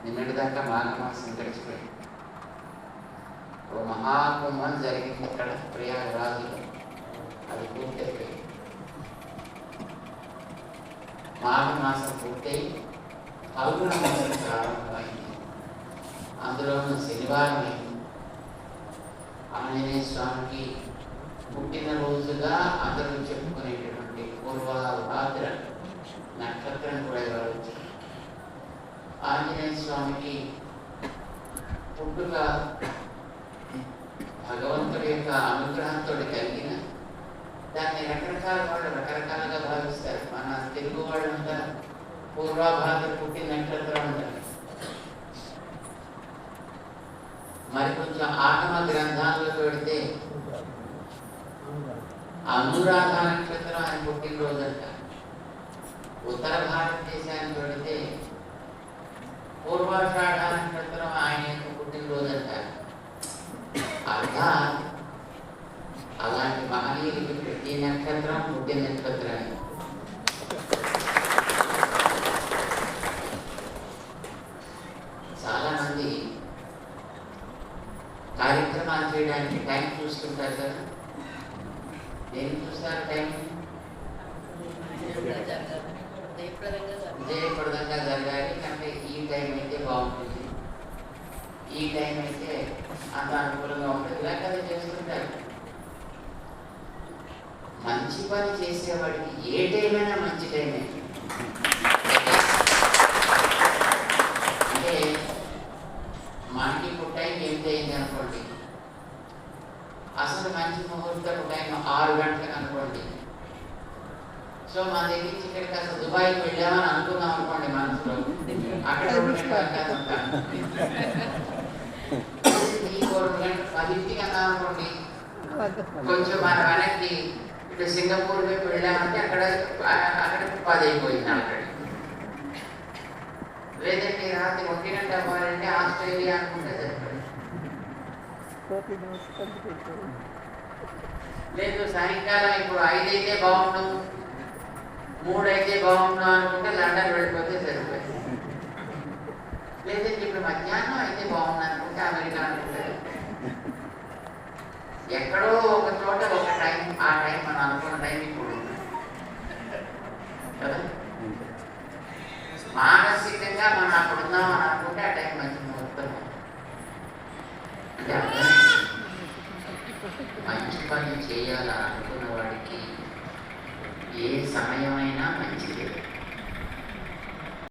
నిన్నటిదాకా మాఘమాసం గడిచిపోయింది. ఓ మహాకుంభం జరిగింది ఇక్కడ ప్రయాగరాజులో, అది పూర్తయిపోయింది. మాఘమాసం పూర్తయి ఫల్గుణ మాసం ప్రారంభమైంది. అందులోనూ శనివారం అయింది. ఆంజనేయ స్వామికి పుట్టినరోజుగా అందరూ చెప్పుకునేటటువంటి పూర్వభాద్ర నక్షత్రం కూడా ఇవ్వచ్చు. ఆంజనేయ స్వామికి పుట్టుక భగవంతుడి యొక్క అనుగ్రహంతో కలిగిన దాన్ని రకరకాల వాళ్ళు రకరకాలుగా భావిస్తారు. మన తెలుగు వాళ్ళంతా పూర్వభాద్ర పుట్టిన నక్షత్రం అంటారు. మరి కొంచెం ఆగమ గ్రంథాలకు పెడితే అనురాధ నక్షత్రం ఆయన పుట్టినరోజు అంట. ఉత్తర భారతదేశానికి పెడితే పూర్వాషాఢ నక్షత్రం ఆయన యొక్క పుట్టినరోజు అంటారు. అలా అలాంటి మహనీయులకి ప్రతి నక్షత్రం పుట్టిన నక్షత్రమే. చాలా మంది కార్యక్రమాలు చేయడానికి టైం చూస్తుంటారు కదా. దేని చూస్తారు టైం? జయప్రదంగా జరగాలి అంటే ఈ టైం అయితే బాగుంటుంది, ఈ టైం అయితే అంత అనుకూలంగా ఉంటుంది, ఇలా కదా చేస్తుంటారు. మంచి పని చేసేవాడికి ఏ టైం అయినా మంచి టైమే. అంటే మనకి ఇప్పుడు టైం ఎంత అయింది అనుకోండి, అసలు మంచి ముహూర్తపు టైం 6 గంటలకు అనుకోండి. సో మన దగ్గర నుంచి ఇక్కడికి అసలు దుబాయ్కి వెళ్ళామని అనుకున్నాం అనుకోండి మనసులో, అక్కడ 2 గంటలు ఉంటాను. ఈ 2 గంటలు 10ంటికి అన్నాం అనుకోండి, కొంచెం మన వెనక్కి ఇప్పుడు సింగపూర్ వైపు వెళ్ళామంటే అక్కడ 10 అయిపోయింది అక్కడ. లేదంటే రాత్రి 1 గంట అవ్వాలంటే ఆస్ట్రేలియా అనుకుంటే సరిపడి. లేదు సాయంకాలం ఇప్పుడు 5 అయితే బాగుండు, 3 అయితే బాగుండు అనుకుంటే లండన్ వెళ్ళిపోతే సరిపోయింది. లేదంటే ఇప్పుడు మధ్యాహ్నం అయితే బాగుంది అనుకుంటే అమెరికా అనుకుంటే. ఎక్కడో ఒక చోట ఒక టైం, ఆ టైం మనం అనుకున్న టైం ఇప్పుడు కదా. మానసికంగా మనం అక్కడ ఉన్నామని అనుకుంటే ఆ టైం మంచి ముహూర్తం. అంటే మంచి పని చేయాలని అనుకున్న వాడికి ఏ సమయమైనా